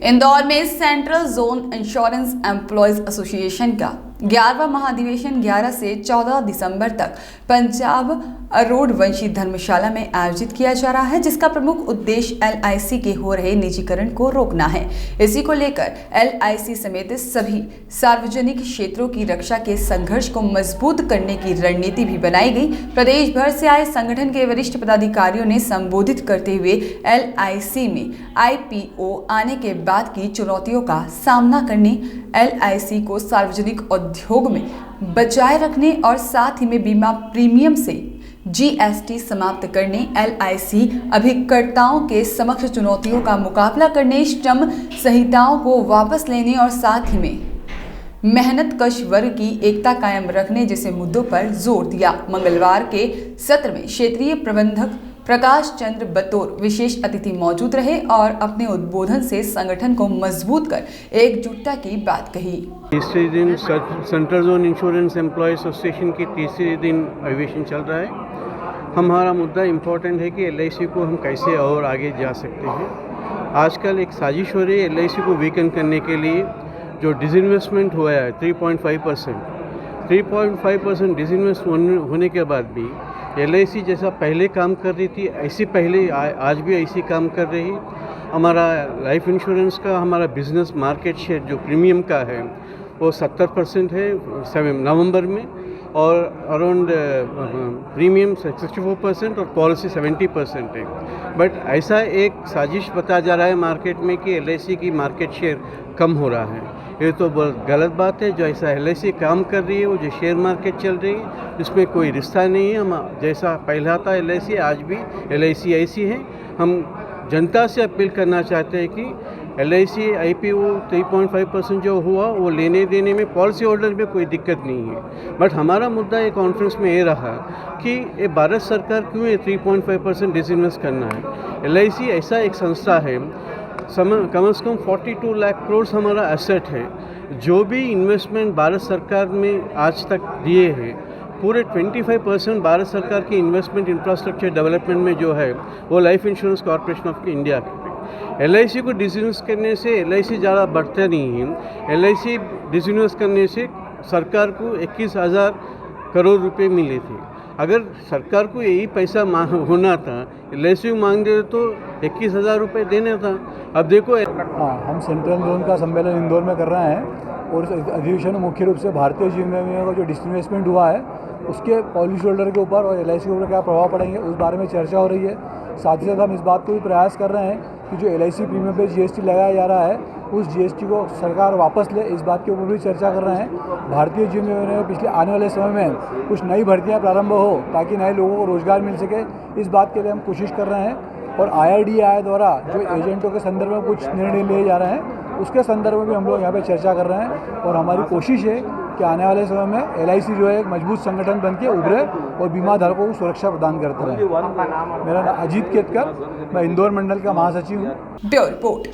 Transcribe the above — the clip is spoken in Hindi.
इंदौर में central zone insurance employees association का 11वां महाधिवेशन 11 से 14 दिसंबर तक पंजाब अरोड़ वंशी धर्मशाला में आयोजित किया जा रहा है, जिसका प्रमुख उद्देश्य एलआईसी के हो रहे निजीकरण को रोकना है। इसी को लेकर एलआईसी समेत सभी सार्वजनिक क्षेत्रों की रक्षा के संघर्ष को मजबूत करने की रणनीति भी बनाई गई। प्रदेश भर से आए संगठन के वरिष्ठ पदाधिकारियों ने संबोधित करते हुए एलआईसी में आईपीओ आने के बाद की चुनौतियों का सामना करने, एलआईसी को सार्वजनिक उद्योग में बचाए रखने और साथ ही में बीमा प्रीमियम से जीएसटी समाप्त करने, एलआईसी अभिकर्ताओं के समक्ष चुनौतियों का मुकाबला करने, श्रम संहिताओं को वापस लेने और साथ ही में मेहनत कश वर्ग की एकता कायम रखने जैसे मुद्दों पर जोर दिया। मंगलवार के सत्र में क्षेत्रीय प्रबंधक प्रकाश चंद्र बतौर विशेष अतिथि मौजूद रहे और अपने उद्बोधन से संगठन को मजबूत कर एकजुटता की बात कही। तीसरे दिन central zone insurance employ association की तीसरे दिन अधिवेशन चल रहा है। हमारा मुद्दा इम्पोर्टेंट है कि एलआईसी को हम कैसे और आगे जा सकते हैं। आजकल एक साजिश हो रही है एलआईसी को वीकन करने के लिए। जो डिसइन्वेस्टमेंट हुआ है 3.5% डिसइन्वेस्ट होने के बाद भी एलआईसी जैसा पहले काम कर रही थी ऐसी पहले आज भी ऐसी काम कर रही। हमारा लाइफ इंश्योरेंस का हमारा बिजनेस मार्केट शेयर जो प्रीमियम का है वो 70% है नवंबर में, और अराउंड प्रीमियम 64% और पॉलिसी 70% है। बट ऐसा एक साजिश बताया जा रहा है मार्केट में कि एलआईसी की मार्केट शेयर कम हो रहा है। ये तो बहुत गलत बात है। जो ऐसा एलआईसी काम कर रही है, वो जो शेयर मार्केट चल रही है, इसमें कोई रिश्ता नहीं है। हम जैसा पहला था एलआईसी, आज भी एलआईसी ऐसी है। हम जनता से अपील करना चाहते हैं कि एलआईसी आईपीओ 3.5% जो हुआ वो लेने देने में पॉलिसी होल्डर में कोई दिक्कत नहीं है। बट हमारा मुद्दा ये कॉन्फ्रेंस में ये रहा कि ये भारत सरकार क्यों ये 3.5% डिसइन्वेस्ट करना है। एलआईसी ऐसा एक संस्था है, कम से कम 42 लाख करोड़ हमारा एसेट है। जो भी इन्वेस्टमेंट भारत सरकार में आज तक दिए हैं, पूरे 25% भारत सरकार की इन्वेस्टमेंट इंफ्रास्ट्रक्चर डेवलपमेंट में जो है वो life insurance corporation of India के। एलआईसी को डिसइन्वेस्ट करने से एलआईसी ज़्यादा बढ़ता नहीं है। एलआईसी डिसइन्वेस्ट करने से सरकार को 21,000 करोड़ रुपए मिले थे। अगर सरकार को यही पैसा होना था, एलआईसी मांग दे तो 21,000 रुपये देना था। अब देखो हम सेंट्रल जोन का सम्मेलन इंदौर में कर रहे हैं और इस अधिवेशन में मुख्य रूप से भारतीय जीवन का जो डिसइन्वेस्टमेंट हुआ है उसके पॉलिसी होल्डर के ऊपर और एलआईसी के ऊपर क्या प्रभाव पड़ेंगे उस बारे में चर्चा हो रही है। साथ ही साथ हम इस बात को भी प्रयास कर रहे हैं कि जो एलआईसी प्रीमियम पे जीएसटी लगाया जा रहा है उस जीएसटी को सरकार वापस ले, इस बात के ऊपर भी चर्चा कर रहे हैं। भारतीय जीवन में पिछले आने वाले समय में कुछ नई भर्तियाँ प्रारंभ हो ताकि नए लोगों को रोजगार मिल सके, इस बात के लिए हम कोशिश कर रहे हैं। और IRDAI द्वारा जो एजेंटों के संदर्भ में कुछ निर्णय लिए जा रहे हैं उसके संदर्भ में भी हम लोग यहाँ पे चर्चा कर रहे हैं। और हमारी कोशिश है कि आने वाले समय में एलआईसी जो है एक मजबूत संगठन बन के उभरे और बीमा धारकों को सुरक्षा प्रदान करते रहे। मेरा नाम अजीत केतकर, मैं इंदौर मंडल का महासचिव हूँ। Bureau report.